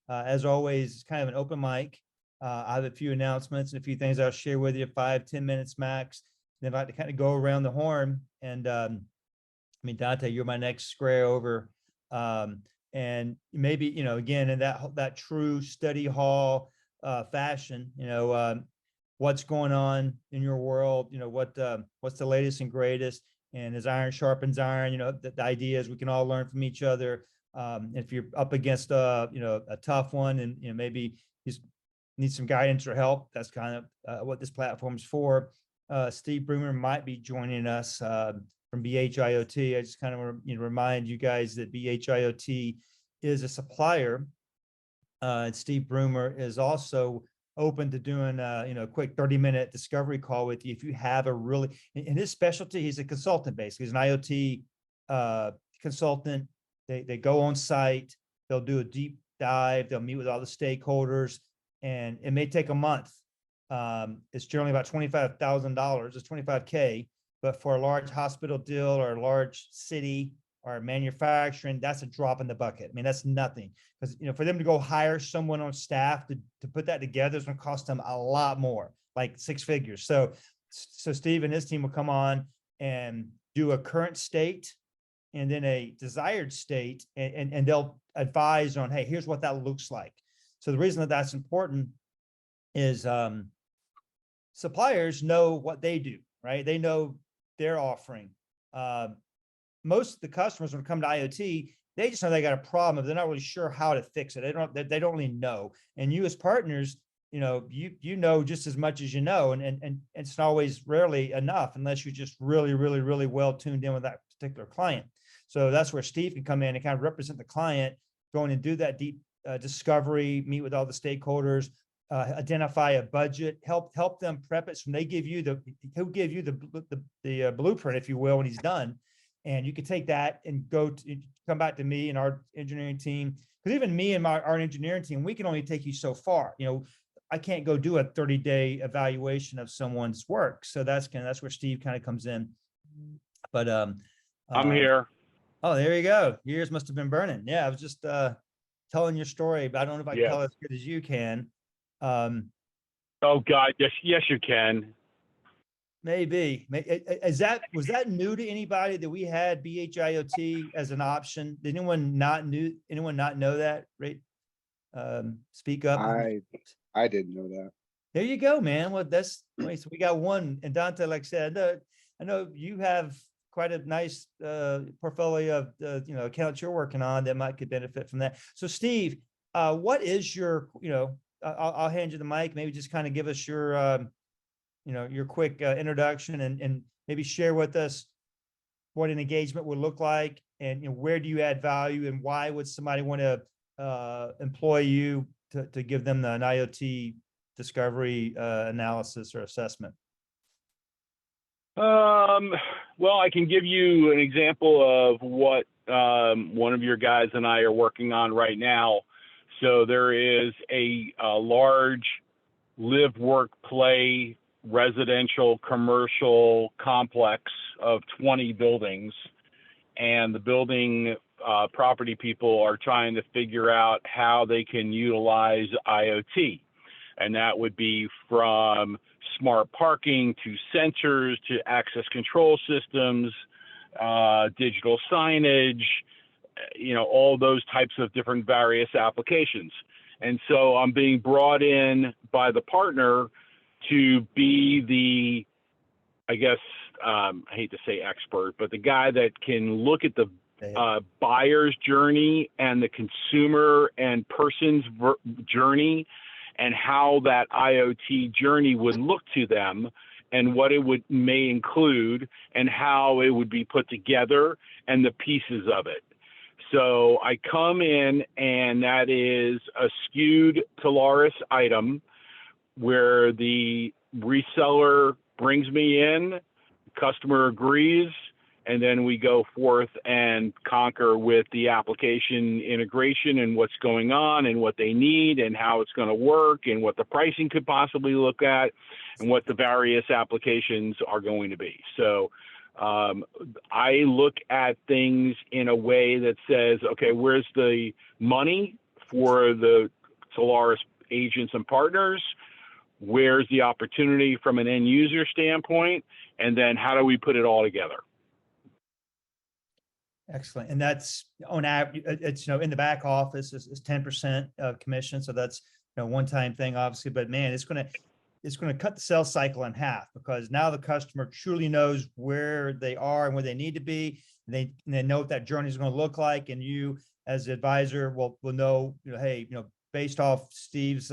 As always, it's kind of an open mic. I have a few announcements and a few things I'll share with you, 5-10 minutes max. Then I'd like to kind of go around the horn. And I mean, Dante, you're my next square over. And maybe, again, in that true study hall fashion, what's going on in your world, what's the latest and greatest. And as iron sharpens iron, the idea is we can all learn from each other. If you're up against a tough one and maybe you need some guidance or help, that's kind of what this platform's for. Steve Broomer might be joining us from BHIoT. I just kind of want to remind you guys that BHIoT is a supplier, and Steve Broomer is also open to doing a quick 30-minute discovery call with you if you have a really, in his specialty, he's a consultant basically. He's an IoT consultant. They go on site, they'll do a deep dive, they'll meet with all the stakeholders, and it may take a month. It's generally about $25,000, it's 25K, but for a large hospital deal or a large city or manufacturing, that's a drop in the bucket. I mean, that's nothing. Because for them to go hire someone on staff to put that together is going to cost them a lot more, like 6 figures. So Steve and his team will come on and do a current state and then a desired state, and they'll advise on, hey, here's what that looks like. So the reason that that's important is suppliers know what they do, right? They know their offering. Most of the customers, when it comes to IoT, they just know they got a problem, but they're not really sure how to fix it. They don't really know. And you as partners, you know just as much as you know, and it's always rarely enough unless you're just really, really, really well tuned in with that particular client. So that's where Steve can come in and kind of represent the client, going and do that deep discovery, meet with all the stakeholders, identify a budget, help them prep it. So when he'll give you the blueprint, if you will, when he's done. And you can take that and come back to me and our engineering team. Because even me and our engineering team, we can only take you so far. I can't go do a 30-day evaluation of someone's work. So that's where Steve kind of comes in. But I'm here. Oh, there you go. Your ears must have been burning. Yeah, I was just telling your story, but I don't know if I can tell it as good as you can. Oh God, yes, you can. Maybe. Was that new to anybody that we had BHIoT as an option? Did anyone not know that? Right? Speak up. I didn't know that. There you go, man. Well, so we got one. And Dante, like I said, I know you have quite a nice portfolio of accounts you're working on that could benefit from that. So Steve, what is your, I'll hand you the mic. Maybe just kind of give us your your quick introduction and maybe share with us what an engagement would look like, and where do you add value, and why would somebody want to employ you to give them an IoT discovery analysis or assessment? Well, I can give you an example of what one of your guys and I are working on right now. So there is a large live, work, play residential commercial complex of 20 buildings, and the building property people are trying to figure out how they can utilize IoT. And that would be from smart parking to sensors to access control systems, digital signage, all those types of different various applications. And so I'm being brought in by the partner to be the, I guess, I hate to say expert, but the guy that can look at the buyer's journey and the consumer and person's journey, and how that IoT journey would look to them, and what it may include, and how it would be put together, and the pieces of it. So I come in, and that is a skewed Polaris item where the reseller brings me in, customer agrees, and then we go forth and conquer with the application integration and what's going on and what they need and how it's going to work and what the pricing could possibly look at and what the various applications are going to be. So I look at things in a way that says, okay, where's the money for the Solaris agents and partners? Where's the opportunity from an end user standpoint? And then how do we put it all together? Excellent. And that's on average, it's, in the back office is 10% of commission. So that's, one-time thing, obviously, but man, it's going to cut the sales cycle in half, because now the customer truly knows where they are and where they need to be. They know what that journey is going to look like. And you as the advisor will know, hey, based off Steve's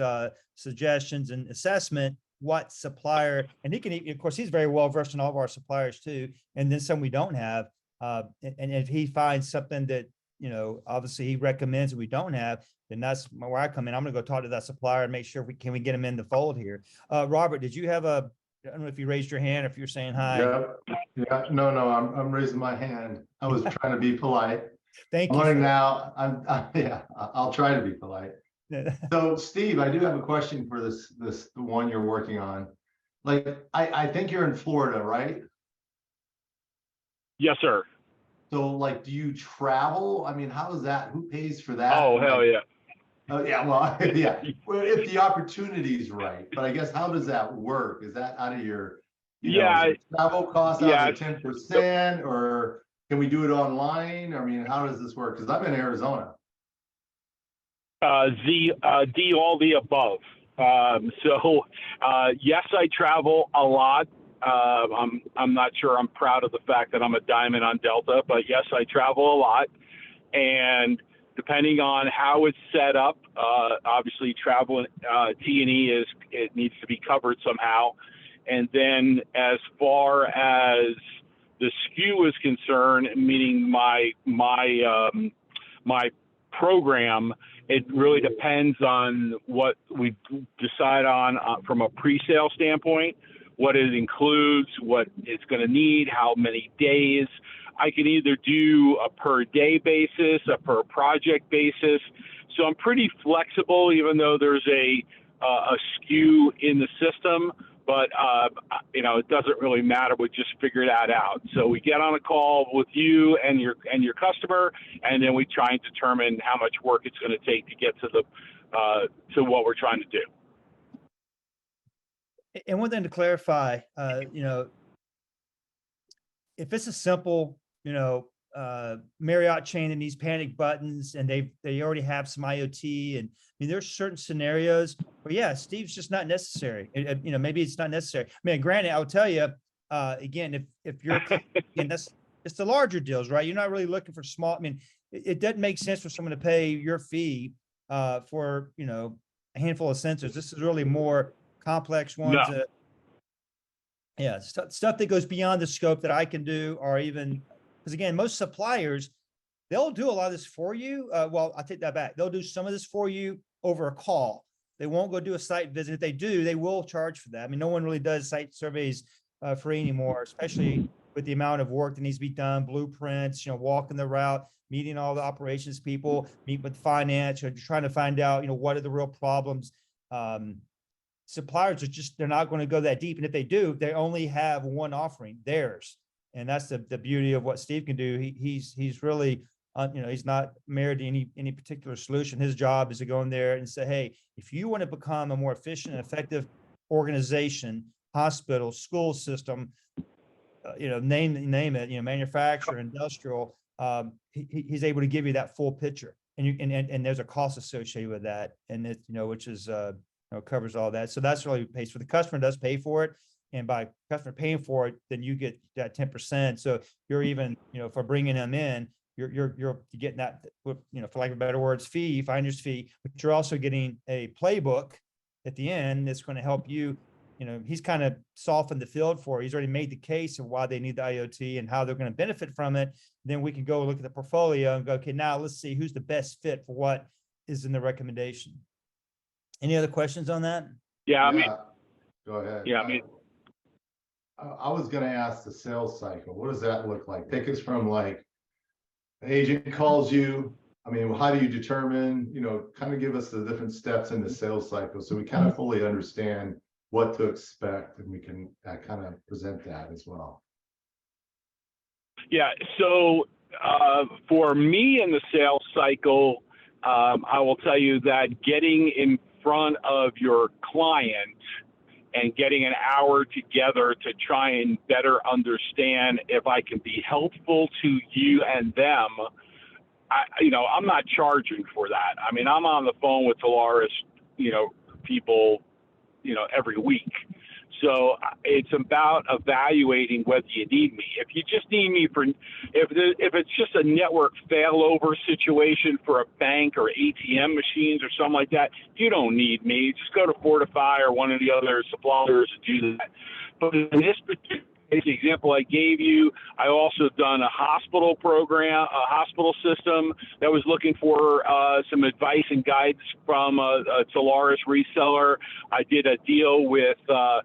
suggestions and assessment, what supplier, and he can, of course, he's very well versed in all of our suppliers too. And then some we don't have. And if he finds something that, obviously he recommends that we don't have, then that's where I come in. I'm going to go talk to that supplier and make sure we can get him in the fold here. Robert, did you have I don't know if you raised your hand or if you're saying hi. Yeah. No, I'm raising my hand. I was trying to be polite. Thank I'm you. learning now. I'll try to be polite. So Steve, I do have a question for this the one you're working on. Like, I think you're in Florida, right? Yes, sir. So like, do you travel? I mean, how is that? Who pays for that? Oh, hell yeah. Oh yeah, well, yeah. Well, if the opportunity is right, but I guess how does that work? Is that out of your, travel costs out of 10%, or can we do it online? I mean, how does this work? Because I'm in Arizona. All the above. Yes, I travel a lot. I'm not sure I'm proud of the fact that I'm a diamond on Delta, but yes, I travel a lot. And depending on how it's set up, obviously travel, T&E it needs to be covered somehow. And then as far as the SKU is concerned, meaning my program, it really depends on what we decide on from a pre-sale standpoint, what it includes, what it's going to need, how many days. I can either do a per day basis, a per project basis. So I'm pretty flexible, even though there's a SKU in the system, but it doesn't really matter. We just figure that out. So we get on a call with you and your customer, and then we try and determine how much work it's going to take to get to to what we're trying to do. And one thing to clarify, if it's a simple, Marriott chain that needs panic buttons and they already have some IoT, and there's certain scenarios where, yeah, Steve's just not necessary. Maybe it's not necessary. I mean, granted, I'll tell you, again, if you're, it's the larger deals, right? You're not really looking for small. I mean, it doesn't make sense for someone to pay your fee for, a handful of sensors. This is really more complex ones. No. Stuff that goes beyond the scope that I can do, or even, because again, most suppliers, they'll do a lot of this for you. Well, I take that back. They'll do some of this for you over a call. They won't go do a site visit. If they do, they will charge for that. I mean, no one really does site surveys free anymore, especially with the amount of work that needs to be done, blueprints, walking the route, meeting all the operations people, meet with finance, trying to find out, what are the real problems. Suppliers are they're not going to go that deep. And if they do, they only have one offering, theirs. And that's the beauty of what Steve can do. He's really, he's not married to any particular solution. His job is to go in there and say, hey, if you want to become a more efficient and effective organization, hospital, school system, name it, manufacturer, industrial, he's able to give you that full picture. And there's a cost associated with that. And it, which is, covers all that. So that's really pays for the customer, does pay for it. And by customer paying for it, then you get that 10%. So you're even, for bringing them in, you're getting that, for lack of better words, finder's fee, but you're also getting a playbook at the end that's going to help you. He's kind of softened the field for it. He's already made the case of why they need the IoT and how they're going to benefit from it. Then we can go look at the portfolio and go, okay, now let's see who's the best fit for what is in the recommendation. Any other questions on that? Yeah, I mean, go ahead. Yeah, I mean, I was going to ask the sales cycle. What does that look like? Take us from like the agent calls you. I mean, how do you determine, kind of give us the different steps in the sales cycle so we kind of fully understand what to expect, and we can kind of present that as well. Yeah. So for me in the sales cycle, I will tell you that getting in front of your client and getting an hour together to try and better understand if I can be helpful to you and them, I'm not charging for that. I mean, I'm on the phone with Solaris, people, every week. So it's about evaluating whether you need me. If you just need me if it's just a network failover situation for a bank or ATM machines or something like that, you don't need me. Just go to Fortify or one of the other suppliers and do that. But in this particular case, the example I gave you, I also done a hospital program, a hospital system that was looking for some advice and guidance from a Solaris reseller. I did a deal with a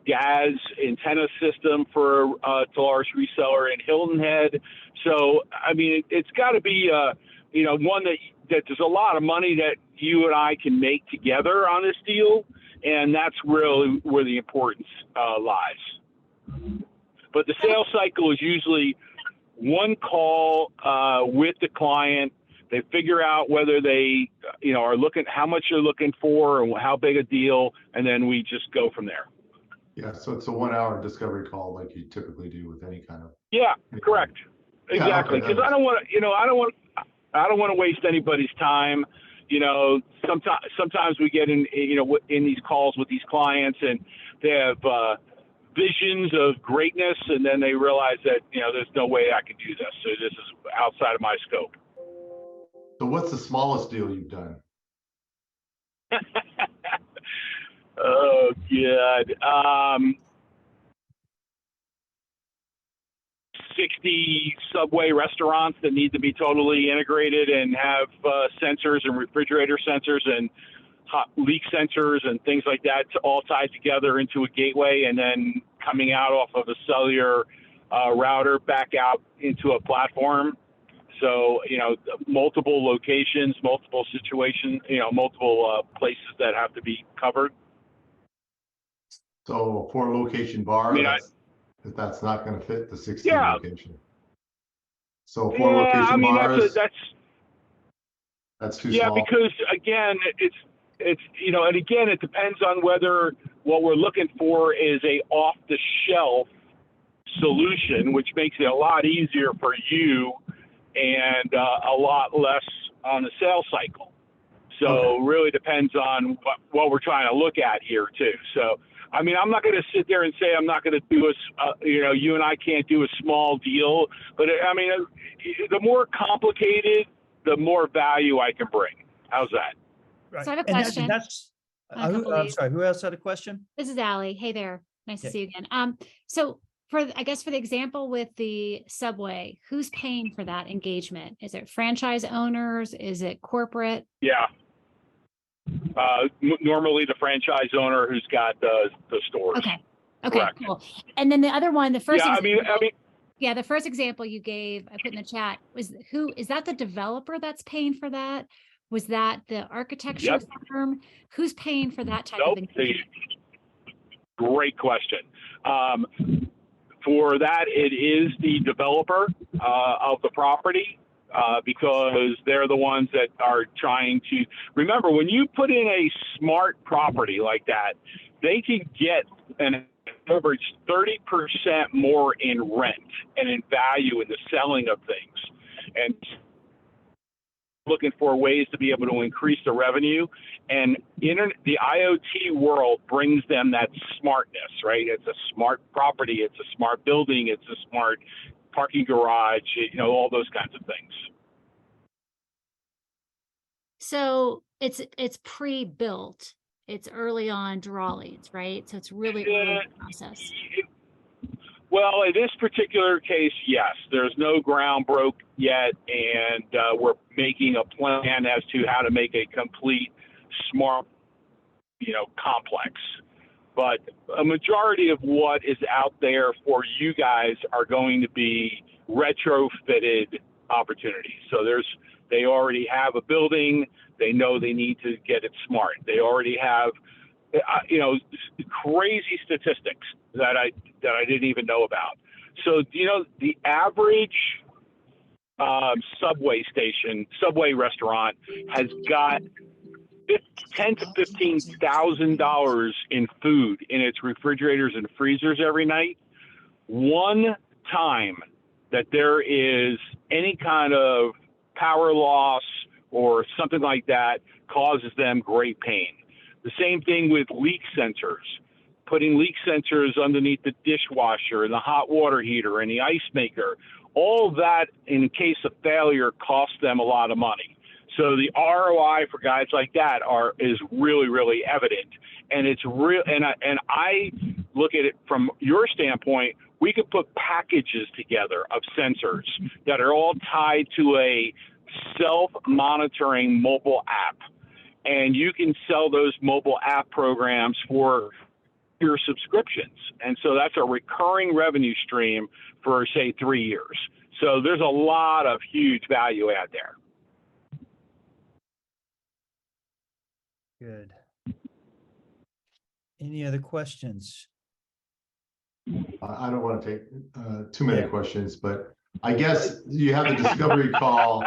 DAS antenna system for a Solaris reseller in Hilton Head. So, I mean, it's got to be, one that there's a lot of money that you and I can make together on this deal. And that's really where the importance lies. But the sales cycle is usually one call with the client. They figure out whether they, are looking, how much they're looking for and how big a deal, and then we just go from there. Yeah, so it's a 1 hour discovery call like you typically do with any kind of. Yeah, correct. Exactly. Because I don't want to waste anybody's time. Sometimes we get in these calls with these clients, and they have visions of greatness, and then they realize that there's no way I can do this. So this is outside of my scope. So what's the smallest deal you've done? Oh God. 60 Subway restaurants that need to be totally integrated and have sensors and refrigerator sensors and hot leak sensors and things like that all tied together into a gateway, and then coming out off of a cellular router back out into a platform. So, multiple locations, multiple situations, multiple places that have to be covered. So 4 location bar, that's not going to fit the 16 location. So 4 location bars. That's too small. Yeah, because again, it's and again, it depends on whether what we're looking for is a off-the-shelf solution, which makes it a lot easier for you and a lot less on the sales cycle. So it really depends on what we're trying to look at here too. So, I mean, I'm not going to sit there and say I'm not going to do you and I can't do a small deal, but I mean, the more complicated, the more value I can bring. How's that? Right. So I have a question. I'm sorry, who else had a question? This is Allie. Hey there. Nice to see you again. So for the example with the Subway, who's paying for that engagement? Is it franchise owners? Is it corporate? Yeah. Normally the franchise owner who's got the stores. Okay, Correct. cool. And then the other one, the first example, the first example you gave, I put in the chat, is that the developer that's paying for that? Was that the architecture firm? Who's paying for that type of engagement? Great question. For that, it is the developer of the property. Because they're the ones that are trying to remember, when you put in a smart property like that, they can get an average 30% more in rent and in value in the selling of things, and looking for ways to be able to increase the revenue. And the IoT world brings them that smartness, right? It's a smart property, it's a smart building, it's a smart parking garage, all those kinds of things. So it's pre-built. It's early on draw leads, right? So it's really early in the process. Well, in this particular case, yes. There's no ground broke yet, and we're making a plan as to how to make a complete smart, complex. But a majority of what is out there for you guys are going to be retrofitted opportunities. So they already have a building. They know they need to get it smart. They already have, crazy statistics that I didn't even know about. So, the average Subway restaurant has got $10,000 to $15,000 in food in its refrigerators and freezers every night. One time that there is any kind of power loss or something like that causes them great pain. The same thing with leak sensors. Putting leak sensors underneath the dishwasher and the hot water heater and the ice maker, all that in case of failure costs them a lot of money. So the ROI for guys like that is really, really evident. And it's real. And I look at it from your standpoint, we could put packages together of sensors that are all tied to a self-monitoring mobile app. And you can sell those mobile app programs for your subscriptions. And so that's a recurring revenue stream for, say, 3 years. So there's a lot of huge value add there. Good. Any other questions? I don't want to take too many Yeah. questions, but I guess you have the discovery call.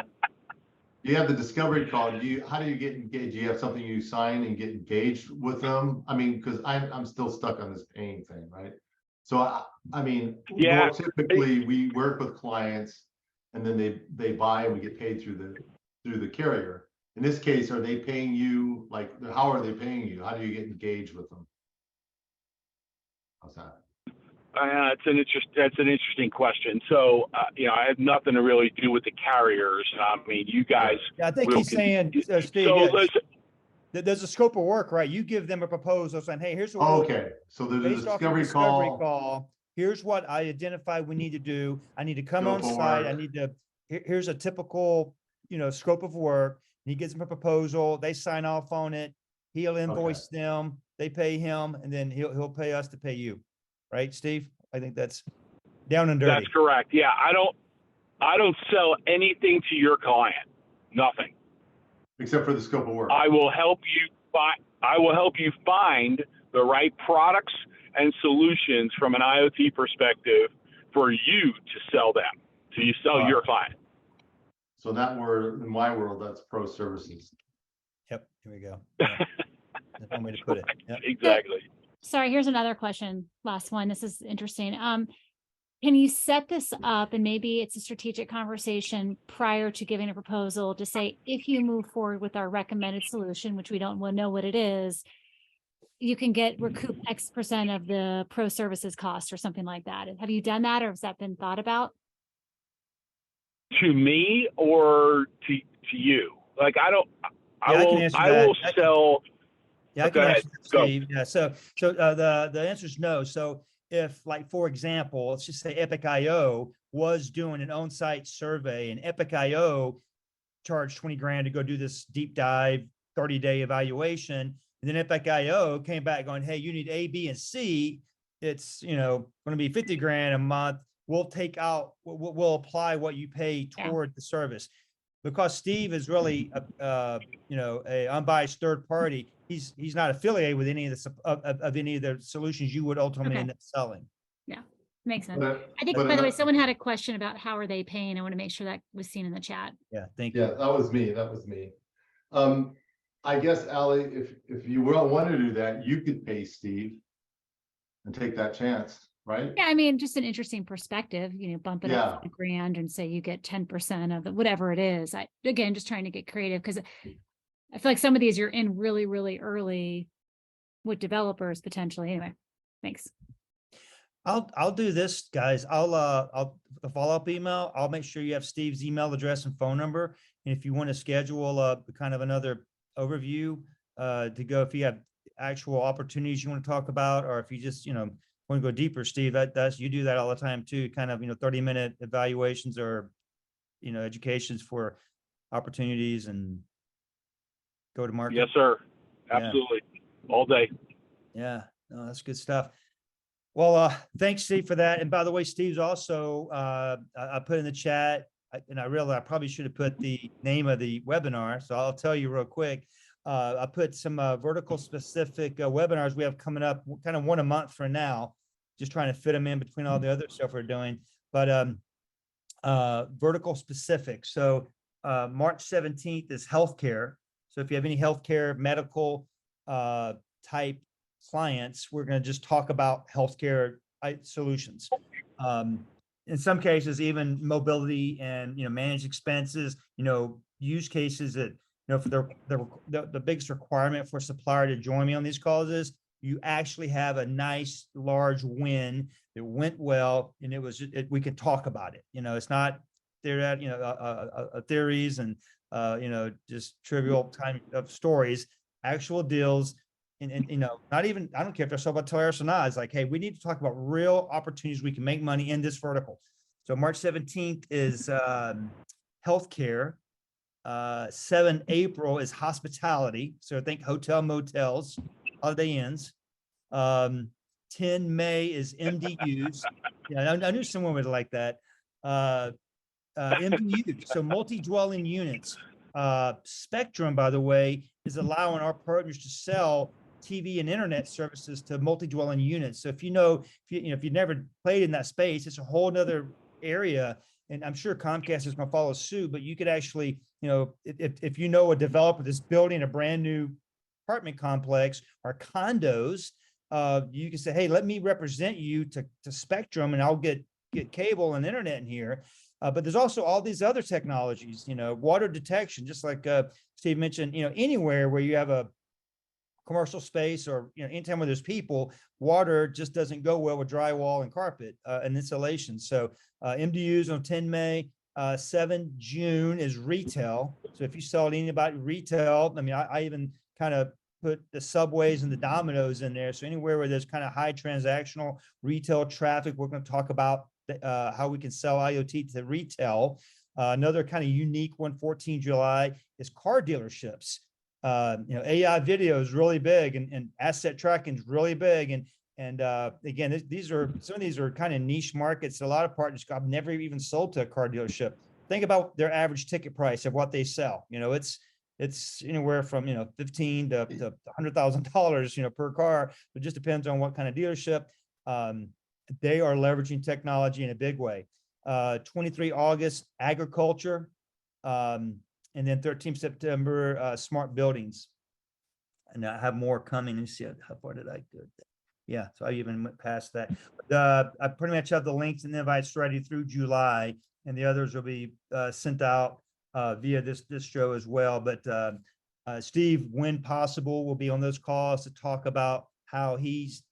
You have the discovery call. How do you get engaged? Do you have something you sign and get engaged with them? I mean, because I'm still stuck on this paying thing, right? So I mean, Yeah. typically we work with clients and then they buy and we get paid through the carrier. In this case, are they paying you? Like, how are they paying you? How do you get engaged with them? How's that? That's an interesting question. So, I have nothing to really do with the carriers. I mean, you guys. Yeah, I think will he's saying, Steve, So yeah, listen, there's a scope of work, right? You give them a proposal saying, hey, here's what we'll do. Okay, so there's a Based off the discovery call. here's what I identify we need to do. I need to come on Scope of site. I work. need to, here's a typical, scope of work. And he gives them a proposal. They sign off on it. He'll invoice them. They pay him, and then he'll pay us to pay you. Right, Steve? I think that's down and dirty. that's correct. Yeah, I don't sell anything to your client. Nothing. Except for the scope of work. I will help you find the right products and solutions from an IoT perspective for you to sell them. So you sell your client. So that word, in my world, that's pro services. Yep, here we go. Yeah. That's one way to put it. Yep. Exactly. Sorry, here's another question. Last one. This is interesting. Can you set this up, and maybe it's a strategic conversation prior to giving a proposal to say, if you move forward with our recommended solution, which we don't know what it is, you can recoup X% of the pro services cost or something like that. Have you done that, or has that been thought about? To me or to you? Like, I will sell. Yeah, I Go can ahead. answer that, Steve. Yeah, so the answer is no. So if, like, for example, let's just say Epic.io was doing an on-site survey, and Epic.io charged 20 grand to go do this deep dive 30-day evaluation, and then Epic.io came back going, hey, you need A, B, and C. It's going to be 50 grand a month. We'll take out, we'll apply what you pay toward the service. Because Steve is really a unbiased third party. He's not affiliated with any of any of the solutions you would ultimately end up selling. Yeah, makes sense. I think, But by the way, someone had a question about how are they paying. I want to make sure that was seen in the chat. Yeah, thank you. Yeah, that was me. I guess, Allie, if you want to do that, you could pay Steve and take that chance, right? Yeah, I mean, just an interesting perspective, bump it up $1 grand and say you get 10% of whatever it is. Again, just trying to get creative, because I feel like some of these you're in really, really early with developers potentially. Anyway, thanks. I'll do this, guys. I'll the follow-up email. I'll make sure you have Steve's email address and phone number. And if you want to schedule kind of another overview to go, if you have actual opportunities you want to talk about, or if you just, want to go deeper, Steve, that's, you do that all the time too, kind of, 30-minute evaluations or, educations for opportunities and go to market. Yes, sir. Absolutely. Yeah. All day. Yeah, no, that's good stuff. Well, thanks, Steve, for that. And by the way, Steve's also, I put in the chat, and I realized I probably should have put the name of the webinar. So I'll tell you real quick. I put some vertical specific webinars we have coming up, kind of one a month for now, just trying to fit them in between all the other stuff we're doing. But vertical specific. So March 17th is healthcare. So if you have any healthcare, medical type clients, we're going to just talk about healthcare solutions. In some cases, even mobility and, managed expenses, use cases that, for the biggest requirement for a supplier to join me on these calls is you actually have a nice large win that went well, and we could talk about it. It's not theories and just trivial kind of stories, actual deals. And not even, I don't care if they're sold by Toyota or not. It's like, hey, we need to talk about real opportunities we can make money in this vertical. So March 17th is healthcare. 7 April is hospitality. So I think hotel, motels, holiday inns. 10 May is MDUs. Yeah, I knew someone would like that. MDUs, so multi-dwelling units. Spectrum, by the way, is allowing our partners to sell TV and internet services to multi-dwelling units. So if you've never played in that space, it's a whole nother area. And I'm sure Comcast is going to follow suit, but you could actually, if you know a developer that's building a brand new apartment complex or condos, you can say, hey, let me represent you to Spectrum, and I'll get cable and internet in here. But there's also all these other technologies, water detection, just like Steve mentioned, anywhere where you have a commercial space or, anytime where there's people, water just doesn't go well with drywall and carpet and insulation. So MDUs on 10 May, 7 June is retail. So if you sell to anybody retail, I even kind of put the Subways and the Domino's in there. So anywhere where there's kind of high transactional retail traffic, we're going to talk about how we can sell IoT to retail. Another kind of unique one, 14 July, is car dealerships. AI video is really big, and asset tracking is really big. And again, some of these are kind of niche markets. A lot of partners I've never even sold to a car dealership. Think about their average ticket price of what they sell. It's anywhere from $15,000 to $100,000 per car. It just depends on what kind of dealership. They are leveraging technology in a big way. 23 August, agriculture. And then 13 September, smart buildings. And I have more coming. Let's see how far did I go? Yeah, so I even went past that. I pretty much have the links and invites ready through July, and the others will be sent out via this show as well. But Steve, when possible, will be on those calls to talk about how he's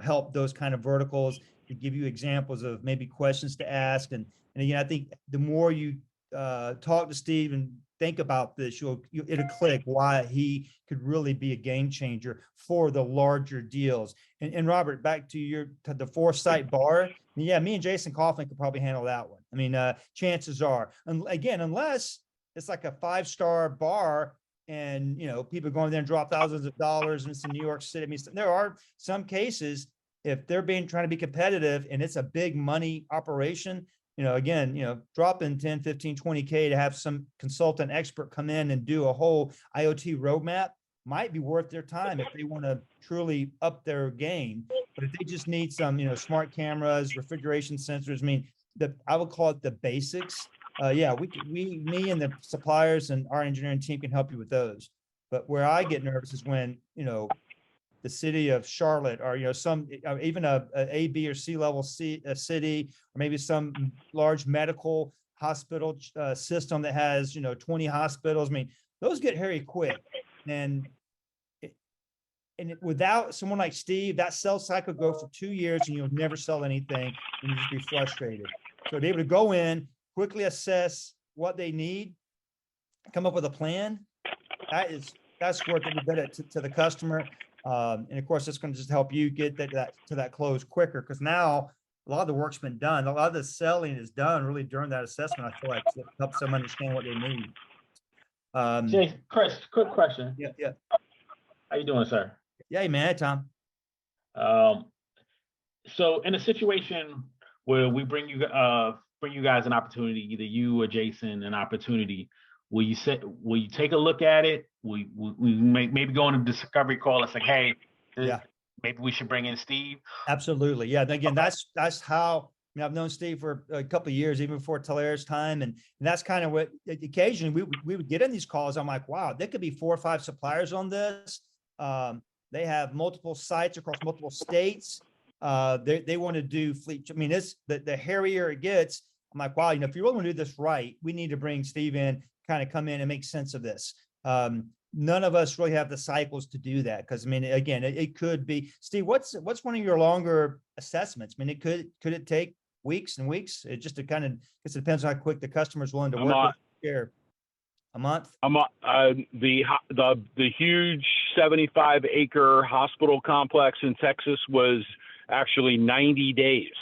helped those kind of verticals, to give you examples of maybe questions to ask. And again, I think the more you talk to Steve and think about this, it'll click why he could really be a game changer for the larger deals. And Robert, back to the Foresight bar. Yeah, me and Jason Coughlin could probably handle that one. Chances are, and again, unless it's like a 5-star bar and people going there and drop thousands of dollars, and it's in New York City. There are some cases if they're trying to be competitive and it's a big money operation. Dropping 10, 15, 20K to have some consultant expert come in and do a whole IoT roadmap might be worth their time if they want to truly up their game. But if they just need some, smart cameras, refrigeration sensors, I would call it the basics. Me and the suppliers and our engineering team can help you with those. But where I get nervous is when, the city of Charlotte, or some even a B or C level city, or maybe some large medical hospital system that has 20 hospitals. Those get hairy quick, and without someone like Steve, that sales cycle go for 2 years, and you'll never sell anything, and you just be frustrated. So to be able to go in, quickly assess what they need, come up with a plan, that's worth every bit to the customer. And of course, it's going to just help you get that to that close quicker, because now a lot of the work's been done. A lot of the selling is done really during that assessment. I feel like to help them understand what they need. Jason, Chris, quick question. Yeah. How you doing, sir? Yeah, man, Tom. So in a situation where we bring you guys an opportunity, either you or Jason an opportunity, will you take a look at it? We maybe go on a discovery call and say, hey, maybe we should bring in Steve. Absolutely. Yeah. And again, that's how, mean, I've known Steve for a couple of years, even before Talaire's time. And that's kind of what occasionally we would get in these calls. I'm like, wow, there could be 4 or 5 suppliers on this. They have multiple sites across multiple states. They want to do fleet. I mean, the hairier it gets. I'm like, wow, if you really want to do this right, we need to bring Steve in, kind of come in and make sense of this. None of us really have the cycles to do that. Cause I mean, again, it could be, Steve, what's one of your longer assessments? I mean, could it take weeks and weeks? It just, it depends on how quick the customer's willing to work with here. A month? The huge 75-acre hospital complex in Texas was actually 90 days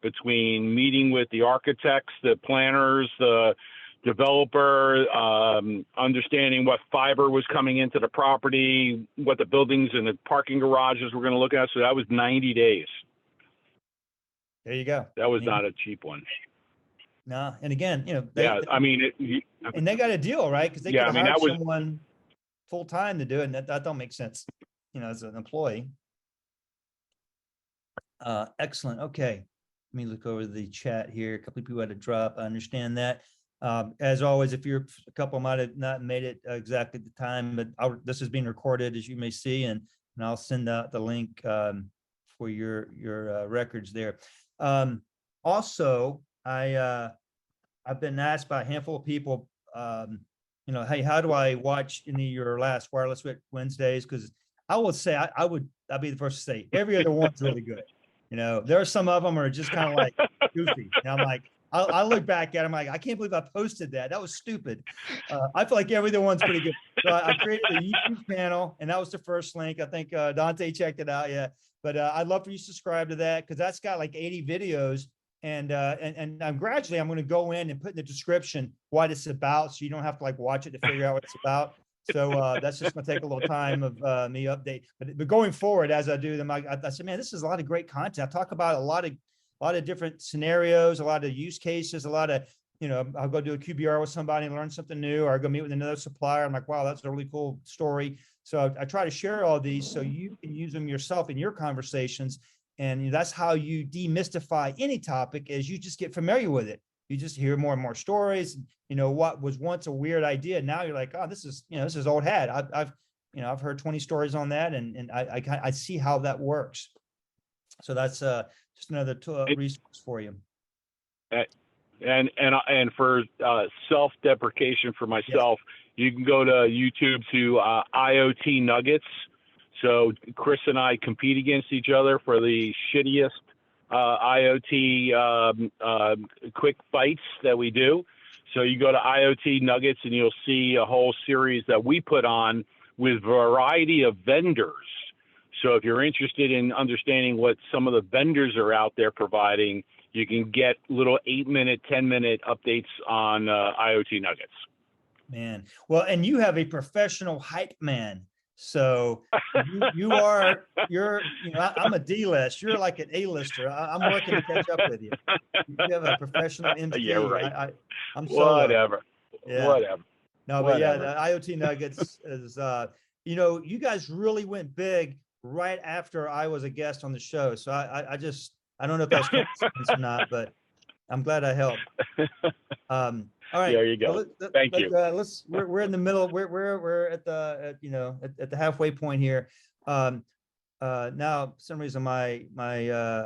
between meeting with the architects, the planners, the developer, understanding what fiber was coming into the property, what the buildings and the parking garages were going to look at. So that was 90 days. There you go. That was not a cheap one. No, and again, I mean, and they got a deal, right? Because they Yeah, could I mean, hire that was- someone full time to do it, and that don't make sense, as an employee. Excellent. Okay, let me look over the chat here. A couple of people had to drop. I understand that. As always, if a couple might have not made it exactly at the time, but this is being recorded, as you may see, and I'll send out the link for your records there. Also, I've been asked by a handful of people, hey, how do I watch any of your last Wireless Wednesdays? Because I will say, I'd be the first to say every other one's really good. There are some of them are just kind of like goofy. And I'm like, I look back at them like, I can't believe I posted that. That was stupid. I feel like every other one's pretty good. So I created a YouTube channel, and that was the first link. I think Dante checked it out. Yeah. But I'd love for you to subscribe to that, because that's got like 80 videos. And I'm going to go in and put in the description what it's about, so you don't have to like watch it to figure out what it's about. So that's just going to take a little time of me update. But going forward, as I do them, I said, man, this is a lot of great content. I talk about a lot of different scenarios, a lot of use cases, a lot of, I'll go do a QBR with somebody and learn something new, or I'll go meet with another supplier. I'm like, wow, that's a really cool story. So I try to share all these so you can use them yourself in your conversations. And that's how you demystify any topic, is you just get familiar with it. You just hear more and more stories. What was once a weird idea, now you're like, oh, this is old hat. I've heard 20 stories on that, and I see how that works. So that's just another resource for you. And for self-deprecation for myself, You can go to YouTube to IoT Nuggets. So Chris and I compete against each other for the shittiest IoT quick fights that we do. So you go to IoT Nuggets and you'll see a whole series that we put on with a variety of vendors. So if you're interested in understanding what some of the vendors are out there providing, you can get little 8-minute, 10-minute updates on IoT Nuggets. Man, well, and you have a professional hype man. So you're I'm a D-list. You're like an A-lister. I'm working to catch up with you. You have a professional MC. Yeah, right. I'm so whatever. Yeah. Whatever. No, but yeah, the IoT Nuggets is you guys really went big right after I was a guest on the show. So I don't know if that's coincidence or not, but I'm glad I helped. All right. There you go. Thank you. We're in the middle. We're at the halfway point here. Now, for some reason, my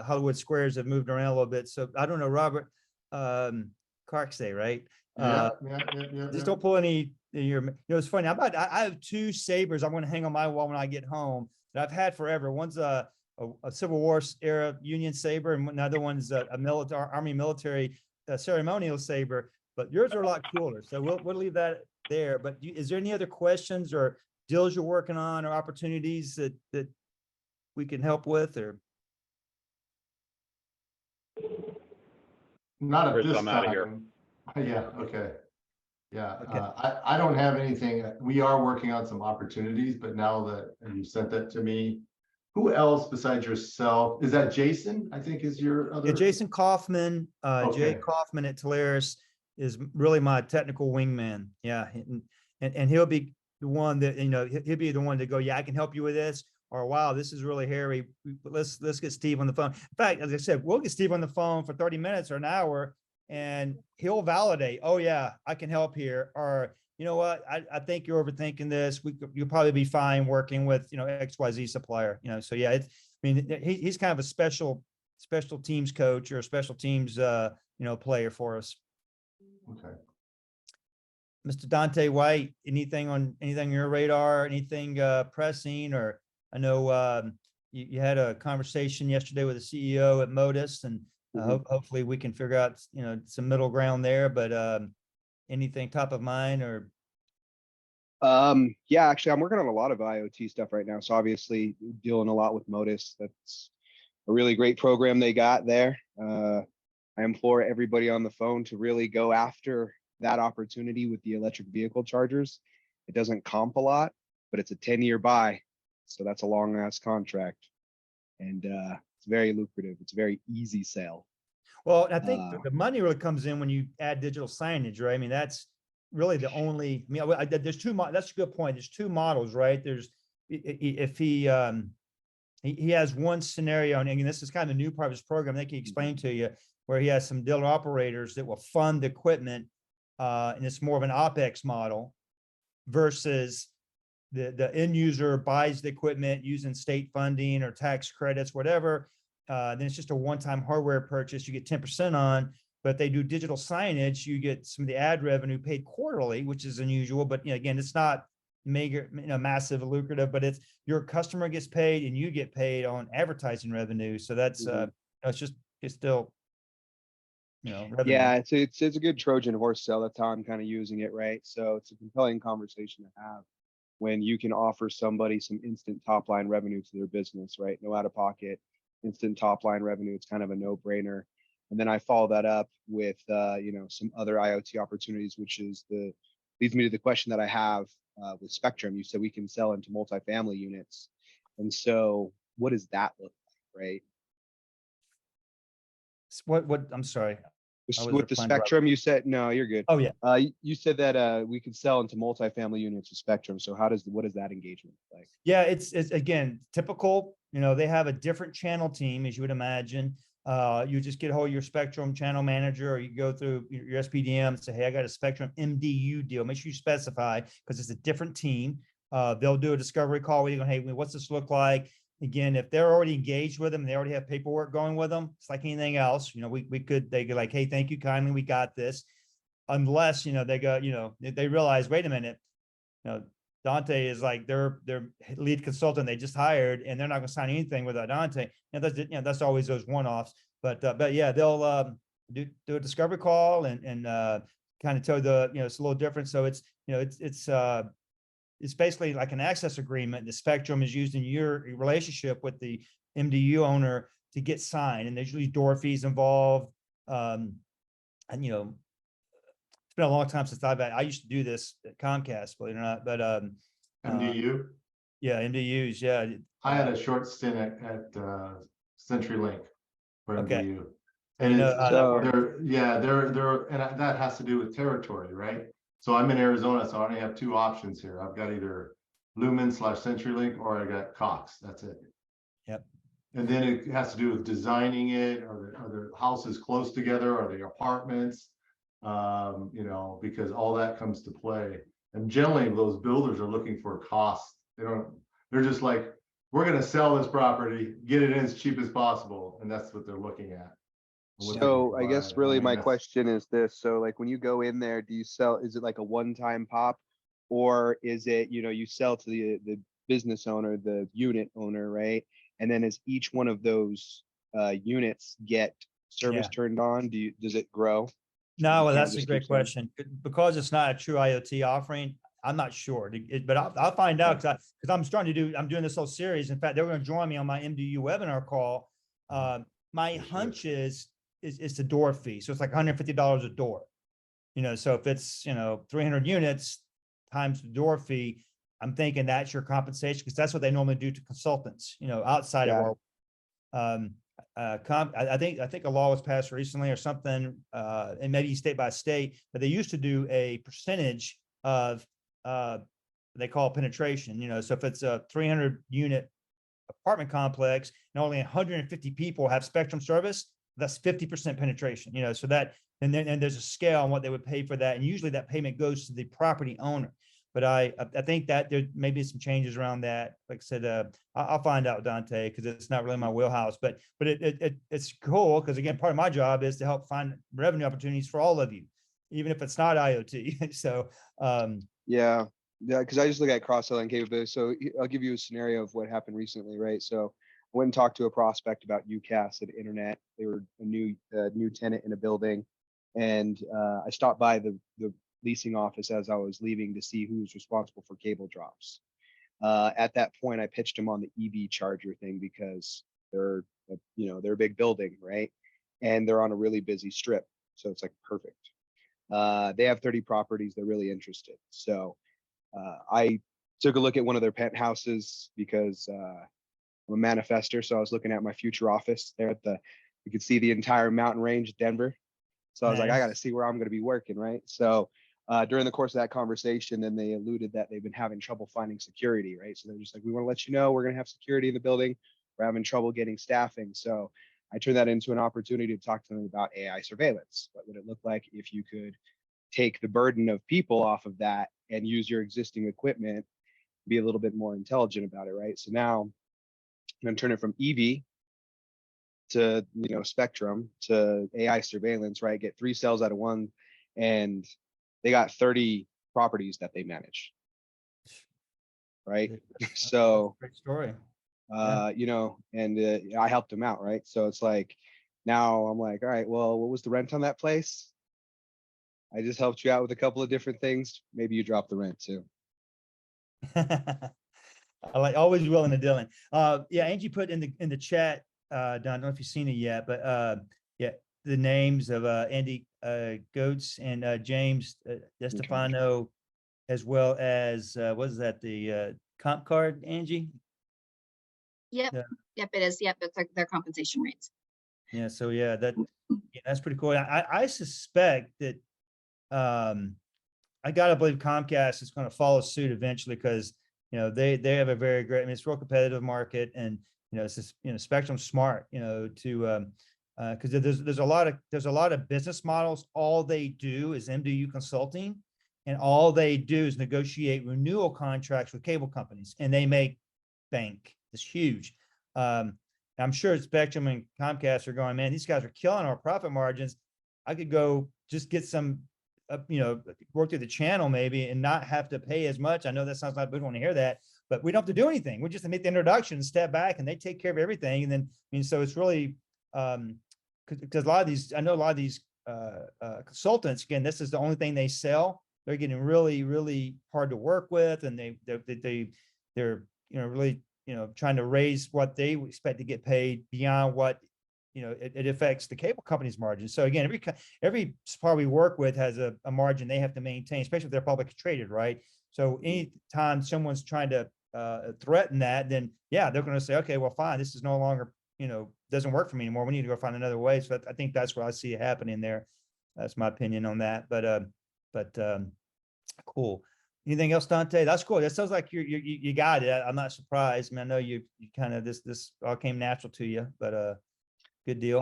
Hollywood squares have moved around a little bit. So I don't know, Robert Carksay, right? Yeah. Just don't pull any. It's funny. I have 2 sabers I'm going to hang on my wall when I get home that I've had forever. One's a Civil War era Union saber, and another one's a Army military ceremonial saber. But yours are a lot cooler, so we'll leave that there. But is there any other questions or deals you're working on or opportunities that we can help with? Or not at Chris, this I'm time. outta here. Yeah. Okay. Yeah. Okay. I don't have anything. We are working on some opportunities, but now that you sent that to me, who else besides yourself? Is that Jason? I think is your other. Yeah, Jason Kaufman, Okay. Jay Kaufman at Talaire's is really my technical wingman. Yeah. And he'll be the one that, he'll be the one to go, yeah, I can help you with this. or wow, this is really hairy. Let's get Steve on the phone. In fact, as I said, we'll get Steve on the phone for 30 minutes or an hour, and he'll validate, oh yeah, I can help here. Or, you know what, I think you're overthinking this. You'll probably be fine working with, XYZ supplier, so yeah, he's kind of a special teams coach or a special teams, player for us. Okay. Mr. Dante White, anything on your radar, anything pressing? Or I know you had a conversation yesterday with the CEO at Modus, and hopefully we can figure out, some middle ground there, but anything top of mind? Or Yeah, actually, I'm working on a lot of IoT stuff right now. So obviously dealing a lot with Modus. That's a really great program they got there. I implore everybody on the phone to really go after that opportunity with the electric vehicle chargers. It doesn't comp a lot, but it's a 10-year buy. So that's a long ass contract. And it's very lucrative. It's a very easy sale. well, I think the money really comes in when you add digital signage, right? I mean, that's really the only, there's two, that's a good point. There's two models, right? There's, if he has one scenario, and again, this is kind of a new part of his program, they can explain to you, where he has some dealer operators that will fund the equipment, and it's more of an OpEx model versus the end user buys the equipment using state funding or tax credits, whatever. Then it's just a one-time hardware purchase you get 10% on. But if they do digital signage, you get some of the ad revenue paid quarterly, which is unusual. But again, it's not mega, massive lucrative, but it's your customer gets paid and you get paid on advertising revenue. So that's it's still, revenue. Yeah, it's a good Trojan horse sell. That's how I'm kind of using it, right? So it's a compelling conversation to have when you can offer somebody some instant top line revenue to their business, right? No out of pocket, instant top line revenue. It's kind of a no brainer. And then I follow that up with some other IoT opportunities, which leads me to the question that I have with Spectrum. You said we can sell into multifamily units, and so what does that look like, right? What I'm sorry. With the Spectrum, you said, no, you're good. Oh yeah. You said that we could sell into multifamily units with Spectrum. So what does that engagement look like? Yeah, it's again typical. They have a different channel team, as you would imagine. You just get a hold of your Spectrum channel manager, or you go through your SPDM and say, hey, I got a Spectrum MDU deal. Make sure you specify, because it's a different team. They'll do a discovery call with you going, hey, what's this look like? Again, if they're already engaged with them, they already have paperwork going with them. It's like anything else. They go like, hey, thank you kindly, we got this. Unless, they go, they realize, wait a minute, Dante is like their lead consultant they just hired, and they're not going to sign anything without Dante. And that's always those one-offs. But yeah, they'll do a discovery call and kind of tell it's a little different. So it's basically like an access agreement. The Spectrum is used in your relationship with the MDU owner to get signed, and there's usually door fees involved. And it's been a long time since I used to do this at Comcast, believe it or not. But MDU. Yeah, MDUs. Yeah, I had a short stint at CenturyLink for okay. MDU. And And So and that has to do with territory, right? So I'm in Arizona, so I only have two options here. I've got either Lumen/CenturyLink, or I got Cox. That's it. Yep. And then it has to do with designing it. Are the houses close together? Are they apartments? Because all that comes to play. And generally those builders are looking for cost. They're just like, we're going to sell this property, get it in as cheap as possible. And that's what they're looking at. So I guess really my question is this. So like when you go in there, is it like a one-time pop, or is it, you sell to the business owner, the unit owner, right? And then as each one of those units get service turned on, does it grow? No, well, that's a great question. Because it's not a true IoT offering, I'm not sure. But I'll find out, because I'm doing this whole series. In fact, they're going to join me on my MDU webinar call. My hunch is the door fee. So it's like $150 a door. So if it's 300 units times the door fee, I'm thinking that's your compensation, because that's what they normally do to consultants, outside of our I think a law was passed recently or something, and maybe state by state, but they used to do a percentage of they call it penetration. So if it's a 300 unit apartment complex and only 150 people have Spectrum service, that's 50% penetration, so that, and then there's a scale on what they would pay for that. And usually that payment goes to the property owner. But I think that there may be some changes around that. Like I said, I'll find out, Dante, because it's not really my wheelhouse. But it's cool because, again, part of my job is to help find revenue opportunities for all of you, even if it's not IoT. So Yeah, because I just look at cross-selling capabilities. So I'll give you a scenario of what happened recently, right? So I went and talked to a prospect about UCAS and internet. They were a new tenant in a building, and I stopped by the leasing office as I was leaving to see who was responsible for cable drops. At that point, I pitched them on the EV charger thing because they're they're a big building, right? And they're on a really busy strip, so it's like perfect. They have 30 properties. They're really interested. So I took a look at one of their penthouses because I'm a manifester. So I was looking at my future office there you could see the entire mountain range of Denver. So I was like, I got to see where I'm going to be working, right? So during the course of that conversation, then they alluded that they've been having trouble finding security, right? So they're just like, we want to let you know we're going to have security in the building. We're having trouble getting staffing. So I turned that into an opportunity to talk to them about AI surveillance. What would it look like if you could take the burden of people off of that and use your existing equipment, be a little bit more intelligent about it, right? So now I'm going to turn it from EV to Spectrum to AI surveillance, right? Get 3 cells out of one, and they got 30 properties that they manage, right? So great story. and I helped them out, right? So it's like now I'm like, all right, well, what was the rent on that place? I just helped you out with a couple of different things. Maybe you drop the rent too. I like always willing to deal in. Yeah, Angie put in the chat. Don, I don't know if you've seen it yet, but yeah, the names of Andy Goetz and James DeStefano, as well as what is that, the comp card, Angie? Yep. Yeah. Yep, it is. Yep, it's like their compensation rates. Yeah, so yeah, that's pretty cool. I suspect that I gotta believe Comcast is going to follow suit eventually, because they have a very great, I mean, it's a real competitive market, and it's just, Spectrum's smart, to because there's a lot of business models. All they do is MDU consulting, and all they do is negotiate renewal contracts with cable companies, and they make bank. It's huge. I'm sure Spectrum and Comcast are going, man, these guys are killing our profit margins. I could go just get some, work through the channel maybe and not have to pay as much. I know that sounds like we don't want to hear that, but we don't have to do anything. We just make the introduction, step back, and they take care of everything. And then, so it's really, because a lot of these consultants, again, this is the only thing they sell. They're getting really, really hard to work with, and they're really trying to raise what they expect to get paid beyond what it affects the cable company's margin. So again, every supplier we work with has a margin they have to maintain, especially if they're publicly traded, right? So anytime someone's trying to threaten that, then yeah, they're going to say, okay, well, fine, this is no longer doesn't work for me anymore. We need to go find another way. So I think that's what I see happening there. That's my opinion on that. But cool. Anything else, Dante? That's cool. That sounds like you got it. I'm not surprised. I mean, I know you kind of this all came natural to you, but good deal.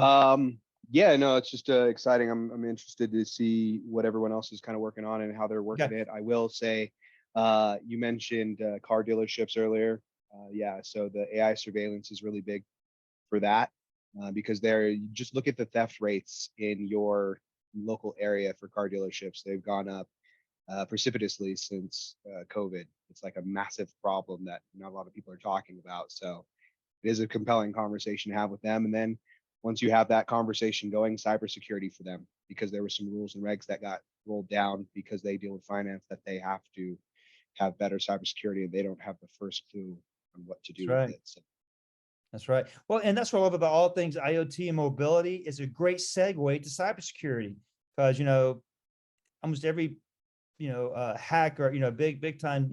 Yeah, no, it's just exciting. I'm interested to see what everyone else is kind of working on and how they're working it. I will say, you mentioned car dealerships earlier. Yeah, so the AI surveillance is really big for that, because you just look at the theft rates in your local area for car dealerships. They've gone up precipitously since COVID. It's like a massive problem that not a lot of people are talking about. So it is a compelling conversation to have with them. And then once you have that conversation going, cybersecurity for them, because there were some rules and regs that got rolled down because they deal with finance, that they have to have better cybersecurity, and they don't have the first clue on what to do with it. So. That's right. Well, and that's what I love about all things IoT and mobility, is a great segue to cybersecurity, because almost every hack, or big time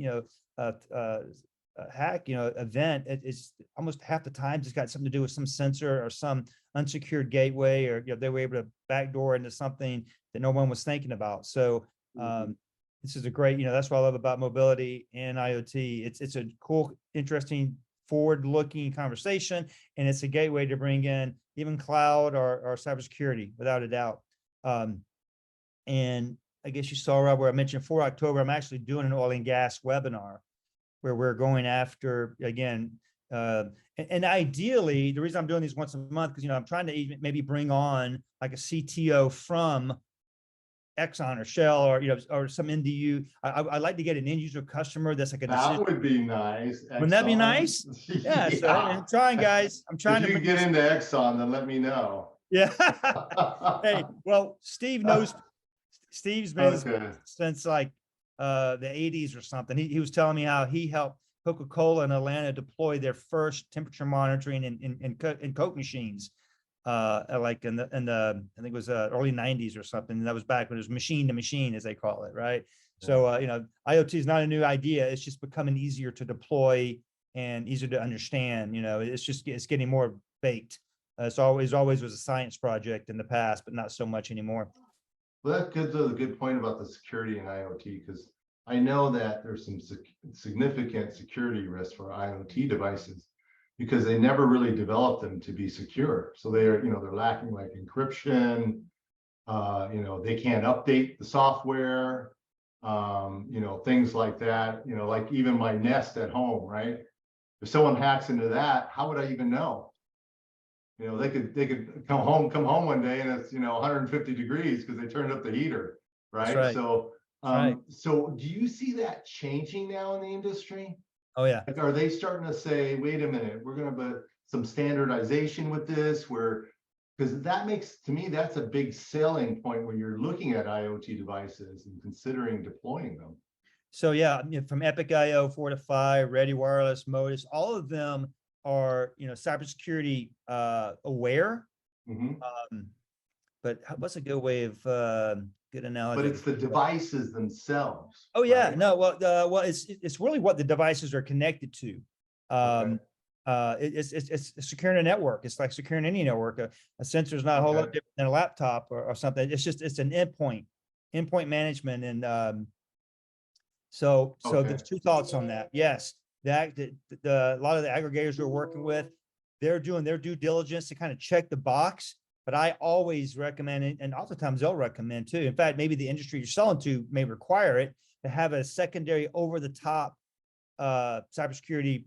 hack event, it's almost half the time just got something to do with some sensor or some unsecured gateway, or they were able to backdoor into something that no one was thinking about. So this is a great, that's what I love about mobility and IoT. It's a cool, interesting forward-looking conversation, and it's a gateway to bring in even cloud or cybersecurity, without a doubt. And I guess you saw, Rob, where I mentioned for October, I'm actually doing an oil and gas webinar where we're going after, again, and ideally, the reason I'm doing these once a month, because, I'm trying to even maybe bring on like a CTO from Exxon or Shell or, or some NDU. I'd like to get an end user customer that's like a That decision. would be nice. Wouldn't that be Exxon. nice? Yeah. So I'm trying, guys. I'm trying If to you bring get this- into Exxon, then let me know. Yeah. Hey, well, Steve knows. Steve's been Okay. since like the 80s or something. He was telling me how he helped Coca-Cola in Atlanta deploy their first temperature monitoring in Coke machines. Like in the I think it was early 90s or something. And that was back when it was machine to machine, as they call it, right? So IoT is not a new idea. It's just becoming easier to deploy and easier to understand. It's getting more baked. It's always was a science project in the past, but not so much anymore. Well, that gives us a good point about the security in IoT, because I know that there's some significant security risks for IoT devices because they never really developed them to be secure. So they're lacking like encryption. They can't update the software. Things like that. Like even my Nest at home, right? If someone hacks into that, how would I even know? They could come home one day and it's 150 degrees because they turned up the heater, right? Right. So Right. so do you see that changing now in the industry? Oh yeah. Like, are they starting to say, wait a minute, we're going to put some standardization with this, because that makes, to me, that's a big selling point when you're looking at IoT devices and considering deploying them. So yeah, from Epic IO, Fortify, Ready Wireless, Modus, all of them are cybersecurity aware. But what's a good way of good analogy? But it's the devices themselves. Oh yeah, right? no, well, it's really what the devices are connected to. Okay. It's securing a network. It's like securing any network. A sensor is not a whole lot Okay. different than a laptop or something. It's an endpoint management, and so Okay. there's two thoughts on that. Yes, a lot of the aggregators we're working with, they're doing their due diligence to kind of check the box. But I always recommend it, and oftentimes they'll recommend too. In fact, maybe the industry you're selling to may require it to have a secondary over-the-top cybersecurity,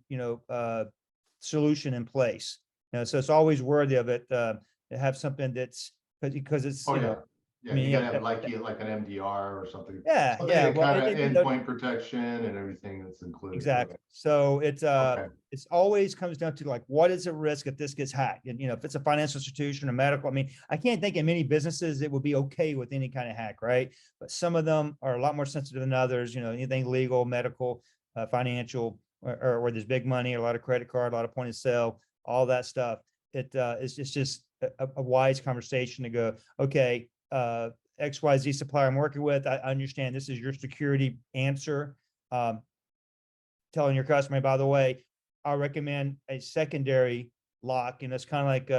solution in place. So it's always worthy of it to have something that's because it's Oh, you yeah. know. Yeah, I mean, you yeah, gotta have like an MDR or something. Yeah, Something yeah. that Well, kind of endpoint protection and everything that's included. exactly. So Okay. it's always comes down to like, what is the risk if this gets hacked? And if it's a financial institution or medical, I mean, I can't think of many businesses that would be okay with any kind of hack, right? But some of them are a lot more sensitive than others. Anything legal, medical, financial, or where there's big money, a lot of credit card, a lot of point of sale, all that stuff. It's just a wise conversation to go, okay, XYZ supplier I'm working with, I understand this is your security answer. Telling your customer, by the way, I recommend a secondary lock. It's kind of like,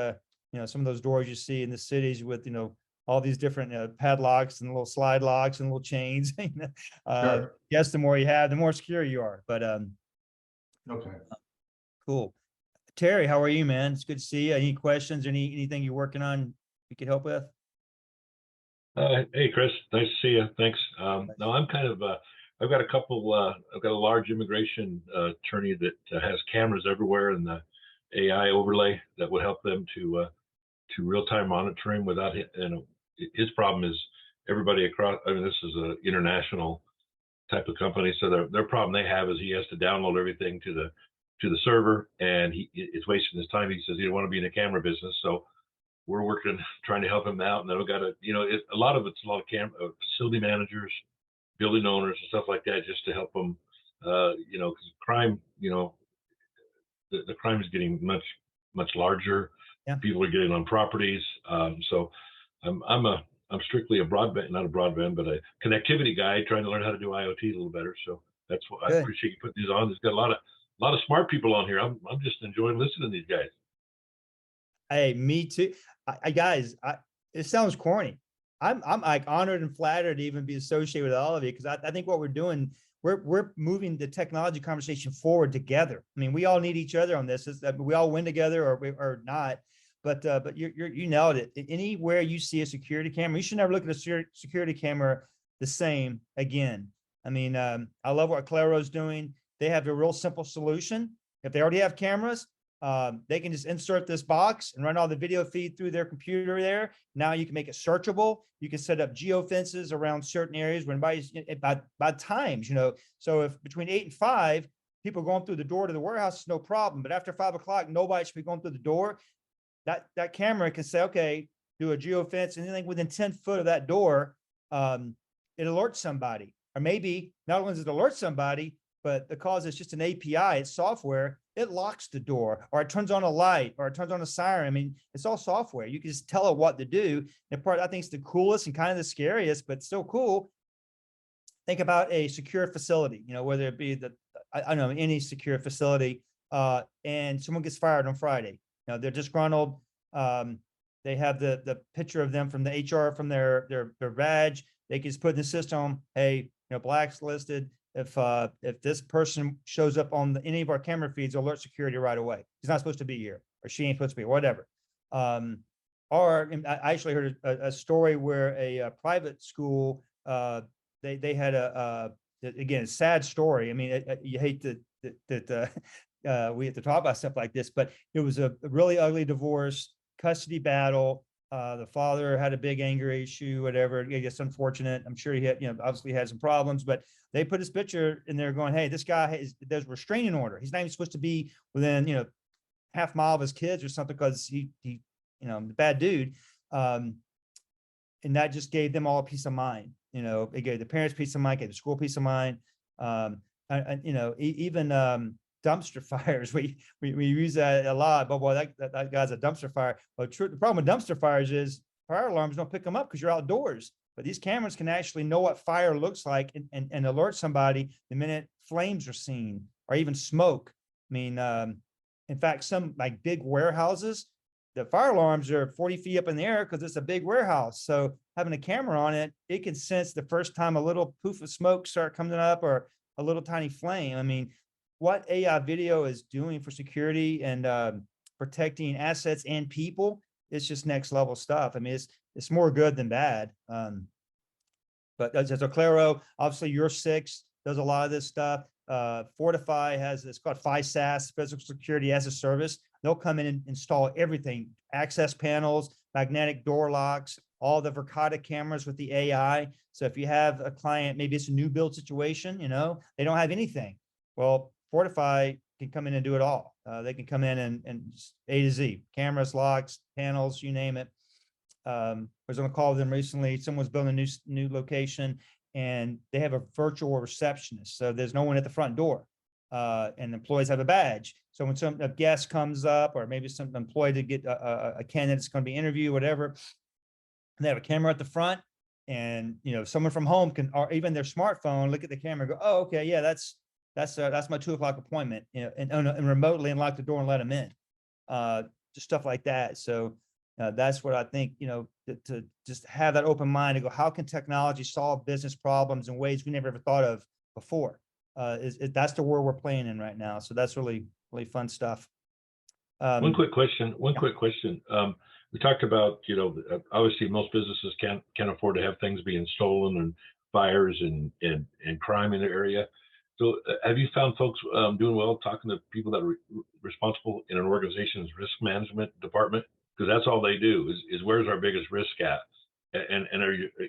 some of those doors you see in the cities with, all these different padlocks and little slide locks and little chains. Sure. Yes, the more you have, the more secure you are. But Okay. cool. Terry, how are you, man? It's good to see you. Any questions? Anything you're working on we could help with? Hey, Chris, nice to see you. Thanks. No, I'm kind of, I've got a large immigration attorney that has cameras everywhere and the AI overlay that would help them to real-time monitoring without, his problem is everybody across, this is an international type of company. So their problem they have is he has to download everything to the server, and it's wasting his time. He says he don't want to be in the camera business. So we're working, trying to help him out. And then we've got a lot of facility managers, building owners and stuff like that, just to help them, because crime, the crime is getting much, much larger. Yeah. People are getting on properties. So I'm strictly not a broadband, but a connectivity guy trying to learn how to do IoT a little better. So that's what I Good. appreciate you putting these on. There's got a lot of smart people on here. I'm just enjoying listening to these guys. Hey, me too. Guys, it sounds corny. I'm like honored and flattered to even be associated with all of you, because I think what we're we're moving the technology conversation forward together. I mean, we all need each other on this. We all win together or not. But you nailed it. Anywhere you see a security camera, you should never look at a security camera the same again. I mean, I love what Claro's doing. They have a real simple solution. If they already have cameras, they can just insert this box and run all the video feed through their computer there. Now you can make it searchable. You can set up geo-fences around certain areas when by times, so if between 8 and 5, people going through the door to the warehouse is no problem. But after 5 o'clock, nobody should be going through the door. That camera can say, okay, do a geo-fence, anything within 10 foot of that door, it alerts somebody. Or maybe not only does it alert somebody, but because it's just an API, it's software, it locks the door, or it turns on a light, or it turns on a siren. I mean, it's all software. You can just tell it what to do. And part I think is the coolest and kind of the scariest, but still cool. Think about a secure facility, whether it be I don't know, any secure facility, and someone gets fired on Friday. They're disgruntled. They have the picture of them from the HR from their badge. They can just put in the system, hey, blacklisted. If this person shows up on any of our camera feeds, alert security right away. He's not supposed to be here, or she ain't supposed to be, whatever. Or I actually heard a story where a private school, they had again, a sad story. I mean, you hate that we have to talk about stuff like this, but it was a really ugly divorce, custody battle. The father had a big anger issue, whatever. I guess unfortunate. I'm sure he had, obviously had some problems, but they put his picture in there going, hey, this guy there's a restraining order. He's not even supposed to be within, half mile of his kids or something, because he the bad dude. And that just gave them all a peace of mind. It gave the parents peace of mind, gave the school peace of mind. Even dumpster fires. We use that a lot, but boy, that guy's a dumpster fire. But the problem with dumpster fires is fire alarms don't pick them up because you're outdoors. But these cameras can actually know what fire looks like and alert somebody the minute flames are seen, or even smoke. I mean, in fact, some like big warehouses, the fire alarms are 40 feet up in the air because it's a big warehouse. So having a camera on it, it can sense the first time a little poof of smoke start coming up, or a little tiny flame. I mean, what AI video is doing for security and protecting assets and people, it's just next level stuff. I mean, it's more good than bad. But as a Claro, obviously your 6 does a lot of this stuff. Fortify it's called FISAS, Physical Security as a Service. They'll come in and install everything, access panels, magnetic door locks, all the Verkada cameras with the AI. So if you have a client, maybe it's a new build situation, they don't have anything. Well, Fortify can come in and do it all. They can come in and A to Z, cameras, locks, panels, you name it. I was on a call with them recently. Someone's building a new location, and they have a virtual receptionist. So there's no one at the front door, and employees have a badge. So when a guest comes up, or maybe some employee to get a candidate that's going to be interviewed, whatever, they have a camera at the front, and someone from home can, or even their smartphone, look at the camera and go, oh, okay, yeah, that's my 2 o'clock appointment, and remotely unlock the door and let them in. Just stuff like that. So that's what I think, to just have that open mind to go, how can technology solve business problems in ways we never ever thought of before? That's the world we're playing in right now. So that's really, really fun stuff. One quick question. We talked about, obviously most businesses can't afford to have things being stolen and fires and crime in the area. So have you found folks doing well talking to people that are responsible in an organization's risk management department? Because that's all they do is where's our biggest risk at? And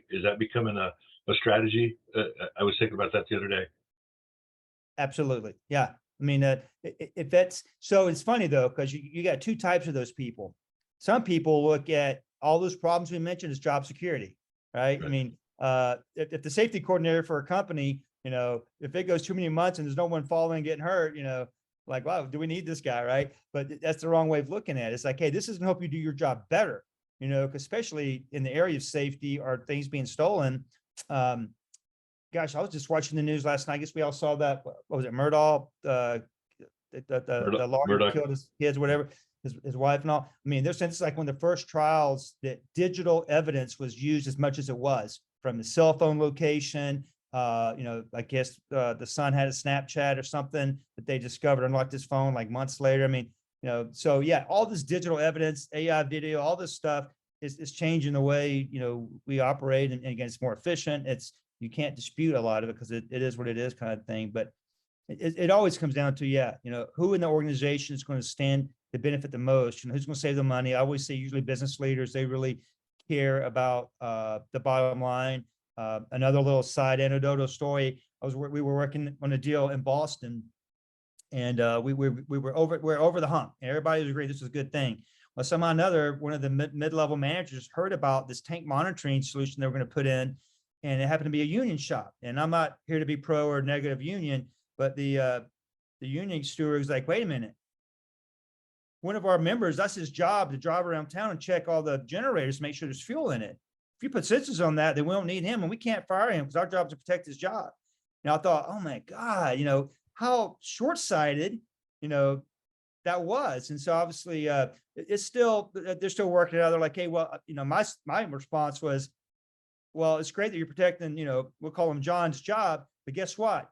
is that becoming a strategy? I was thinking about that the other day. Absolutely. Yeah. I mean, if that's, so it's funny though, because you got 2 types of those people. Some people look at all those problems we mentioned as job security, right? I mean, if the safety coordinator for a company, if it goes too many months and there's no one following getting hurt, like, wow, do we need this guy, right? But that's the wrong way of looking at it. It's like, hey, this is gonna help you do your job better, especially in the area of safety or things being stolen. Gosh, I was just watching the news last night. I guess we all saw that. What was it, Murdaugh? The lawyer killed his kids, whatever, his wife and all. I mean, there's since like one of the first trials that digital evidence was used as much as it was, from the cell phone location I guess the son had a Snapchat or something that they discovered unlocked his phone like months later. I mean, so yeah, all this digital evidence, AI video, all this stuff is changing the way, we operate. And again, it's more efficient. You can't dispute a lot of it because it is what it is kind of thing. But it always comes down to, who in the organization is going to stand to benefit the most, who's going to save the money. I always say usually business leaders, they really care about the bottom line. Another little side anecdotal story. We were working on a deal in Boston, and we're over the hump. Everybody was agreed this was a good thing. Well, somehow or another, one of the mid-level managers heard about this tank monitoring solution they were going to put in, and it happened to be a union shop. And I'm not here to be pro or negative union, but the union steward was like, wait a minute. One of our members, that's his job, to drive around town and check all the generators to make sure there's fuel in it. If you put sensors on that, then we don't need him, and we can't fire him because our job is to protect his job. And I thought, oh my God, how short-sighted, that was. And so obviously it's still, they're still working it out. They're like, hey, well, my response was, well, it's great that you're protecting, we'll call him John's job, but guess what?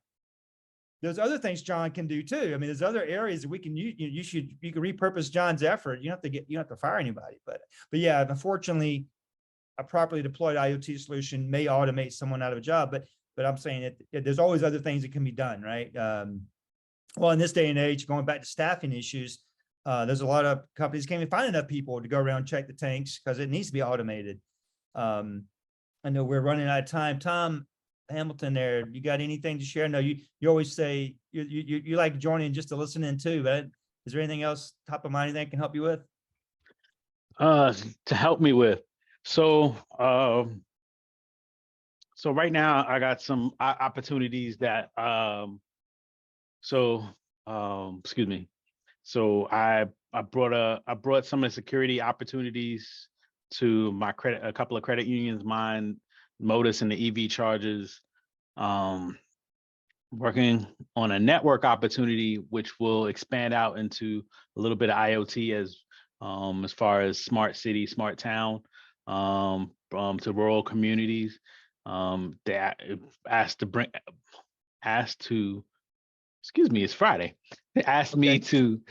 There's other things John can do too. I mean, there's other areas that we can use. You can repurpose John's effort. You don't have to fire anybody, but yeah, unfortunately, a properly deployed IoT solution may automate someone out of a job, but I'm saying there's always other things that can be done, right? Well, in this day and age, going back to staffing issues, there's a lot of companies can't even find enough people to go around and check the tanks because it needs to be automated. I know we're running out of time. Tom Hamilton there, you got anything to share? No, you always say you like joining just to listen in too, but is there anything else top of mind that can help you with? To help me with. So right now I got some opportunities that, excuse me. So I brought some of the security opportunities to a couple of credit unions, mine, Modus, and the EV chargers. Working on a network opportunity, which will expand out into a little bit of IoT as far as smart city, smart town, to rural communities. They it's Friday. They asked me to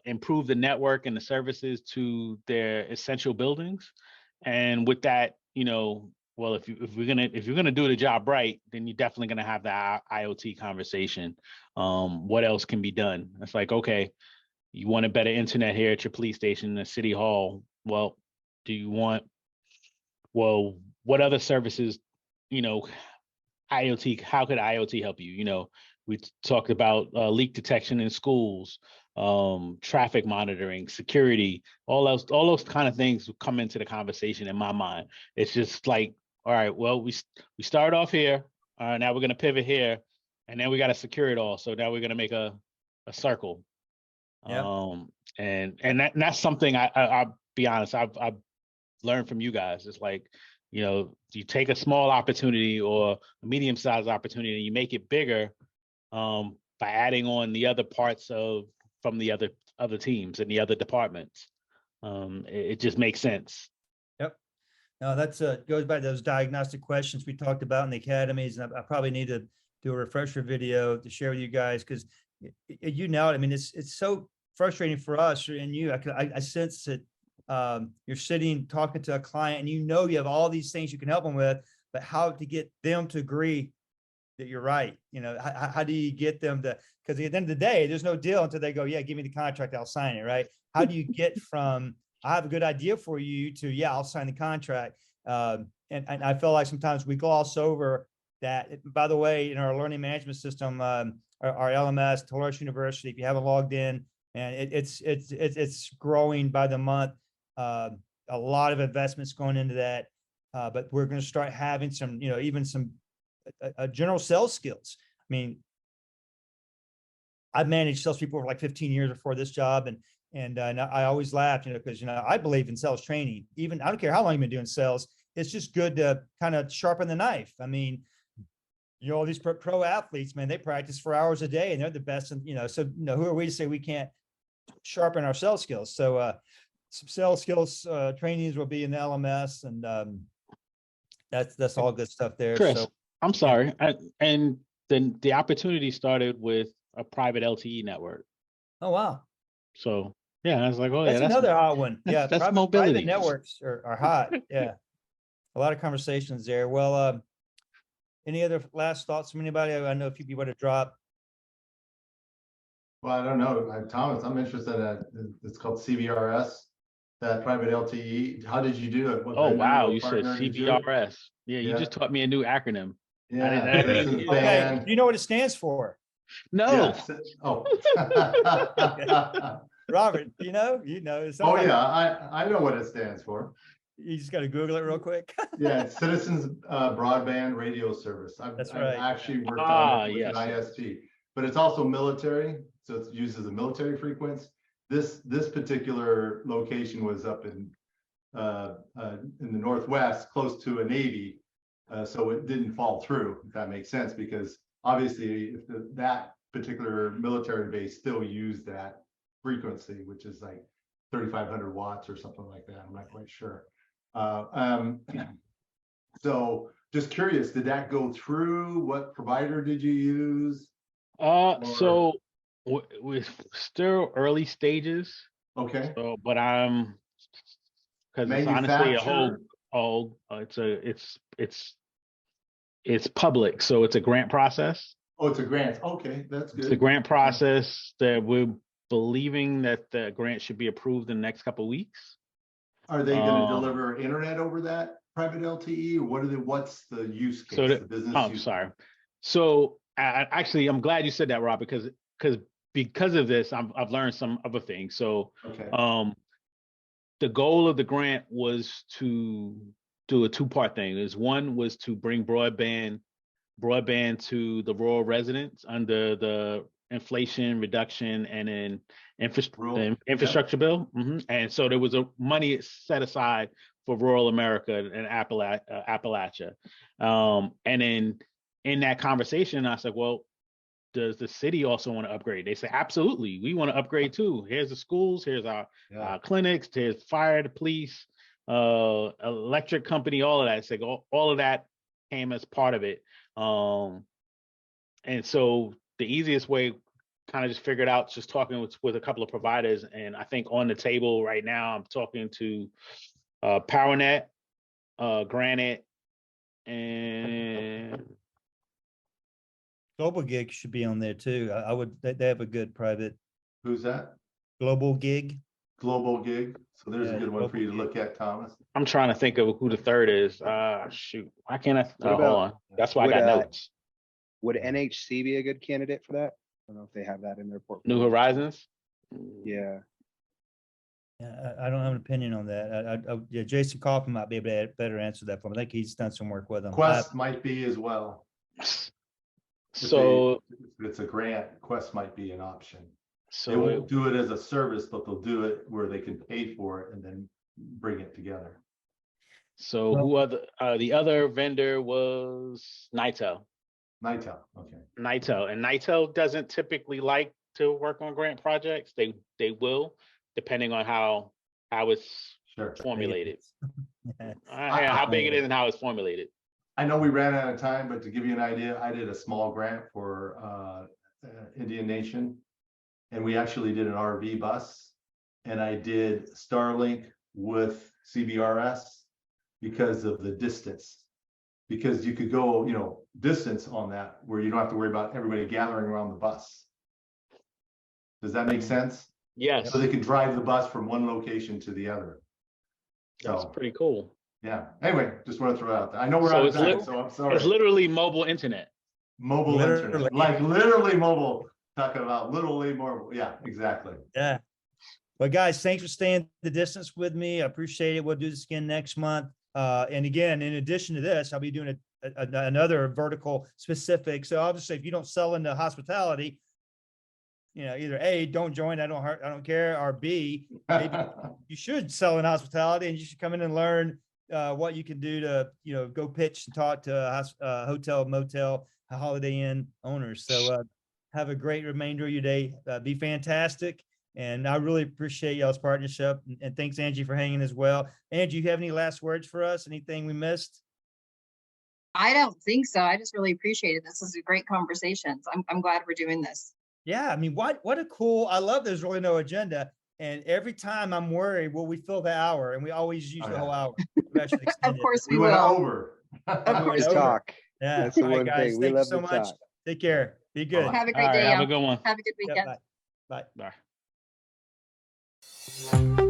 improve the network and the services to their essential buildings. And with that, well, if you're gonna do the job right, then you're definitely gonna have the IoT conversation. What else can be done? It's like, okay, you want a better internet here at your police station, the city hall. Well, what other services, IoT, how could IoT help you? We talked about leak detection in schools, traffic monitoring, security, all those kind of things come into the conversation in my mind. It's just like, all right, well, we start off here, now we're gonna pivot here, and then we got to secure it all. So now we're gonna make a circle. Yeah. And that's something I'll be honest, I've learned from you guys. It's like, you take a small opportunity or a medium-sized opportunity and you make it bigger by adding on the other parts from the other teams and the other departments. It just makes sense. Yep. No, that's goes back to those diagnostic questions we talked about in the academies. And I probably need to do a refresher video to share with you guys because I mean, it's so frustrating for us and you. I sense that you're sitting talking to a client and you have all these things you can help them with, but how to get them to agree that you're right. How do you get them to, because at the end of the day, there's no deal until they go, yeah, give me the contract, I'll sign it, right? How do you get from, I have a good idea for you to, yeah, I'll sign the contract. And I feel like sometimes we gloss over that. By the way, in our learning management system, our LMS, Toledo University, if you haven't logged in, and it's growing by the month. A lot of investments going into that, but we're going to start having some, even some general sales skills. I mean, I've managed salespeople for like 15 years before this job, and I always laugh, because I believe in sales training. Even I don't care how long you've been doing sales. It's just good to kind of sharpen the knife. I mean, all these pro athletes, man, they practice for hours a day, and they're the best. And so who are we to say we can't sharpen our sales skills? So some sales skills trainings will be in the LMS, and that's all good stuff there. Chris, So I'm sorry. And then the opportunity started with a private LTE network. Oh, wow. So yeah, I was like, oh That's yeah, another hot one. Yeah, that's private mobility. networks are hot. Yeah, a lot of conversations there. Well, any other last thoughts from anybody? I know a few people to drop. Well, I don't know, Thomas, I'm interested in, it's called CBRS, that private LTE. How did you do it? What Oh vendor wow, or you said partner did you do it? CBRS. Yeah, you Yeah. just taught me a new acronym. Yeah, citizens Okay, band. you know what it stands for, No. Yeah. Oh. Robert? You know, it sounds Oh, like yeah, I know what it stands for. you just got to Google it real quick. Yeah, it's Citizens Broadband Radio Service. That's I've right. actually worked on Ah, it with yes. an ISP, but it's also military, so it's used as a military frequency. This particular location was up in the Northwest, close to a Navy, so it didn't fall through, if that makes sense, because obviously if that particular military base still used that frequency, which is like 3,500 watts or something like that. I'm not quite sure. So just curious, did that go through? What provider did you use? So we're still early stages. Okay. So, but I'm, because it's honestly a whole, it's public, so it's a grant process. Oh, it's a grant. Okay, that's good. It's a grant process that we're believing that the grant should be approved in the next couple of weeks. Are they going to deliver internet over that private LTE, or what's the use case? So the business use sorry. So actually, I'm glad you said that, Rob, because of this, I've learned some other things. So okay. The goal of the grant was to do a two-part thing. One was to bring broadband to the rural residents under the Inflation Reduction and then infrastructure bill. And so there was money set aside for rural America and Appalachia. And then in that conversation, I said, well, does the city also want to upgrade? They say, absolutely, we want to upgrade too. Here's the schools, here's our clinics, here's fire, the police, electric company, all of that. It's like all of that came as part of it. And so the easiest way, kind of just figured out, just talking with a couple of providers. And I think on the table right now, I'm talking to PowerNet, Granite, and Global Gig should be on there too. I would. They have a good private. Who's that? Global Gig. Global Gig. So there's a good one for you to Global look at, Thomas. I'm trying to think of who the third is. Shoot, why can't I? What about- hold on. That's why I got notes. Would NHC be a good candidate for that? I don't know if they have that in their portfolio. New Horizons. Yeah. Yeah, I don't have an opinion on that. Yeah, Jason Kaufman might be able to better answer that for me. I think he's done some work with them. Quest might be as well. So if it's a grant, Quest might be an option. They so won't do it as a service, but they'll do it where they can pay for it and then bring it together. so who other the other vendor was Nitel. Nitel, okay. Nitel, and Nitel doesn't typically like to work on grant projects. They will, depending on how it's Sure. formulated. Yeah. How big it is and how it's formulated. I know we ran out of time, but to give you an idea, I did a small grant for Indian Nation, and we actually did an RV bus, and I did Starlink with CBRS because of the distance. Because you could go, distance on that where you don't have to worry about everybody gathering around the bus. Does that make sense? Yes, So they could drive the bus from one location to the other. that's So, pretty cool. yeah. Anyway, just want to throw it out there. I know we're So out of it's time, so I'm sorry. It's literally mobile internet. Mobile Literally. internet, like literally mobile. Talking about literally mobile. Yeah, exactly. Yeah. Well, guys, thanks for staying the distance with me. I appreciate it. We'll do this again next month. And again, in addition to this, I'll be doing another vertical specific. So obviously, if you don't sell into hospitality, either A, don't join, I don't care, or B, maybe you should sell in hospitality and you should come in and learn what you can do to, go pitch and talk to hotel, motel, Holiday Inn owners. So have a great remainder of your day. Be fantastic. And I really appreciate y'all's partnership. And thanks, Angie, for hanging as well. Angie, you have any last words for us? Anything we missed? I don't think so. I just really appreciate it. This is a great conversation. So I'm glad we're doing this. Yeah, I mean, what a cool, I love there's really no agenda. And every time I'm worried, will we fill the hour? And we always use Oh, the whole yeah. hour. We actually Of extend it. course We we went will. over. Of Yeah, course To we will. talk. Yeah. That's the All right, one guys. thing. We Thank you love so to much. talk. Take care. Be good. Bye-bye. Have a All great right, day, have a y'all. good one. Have a good Yeah, weekend. bye. Bye. Bye.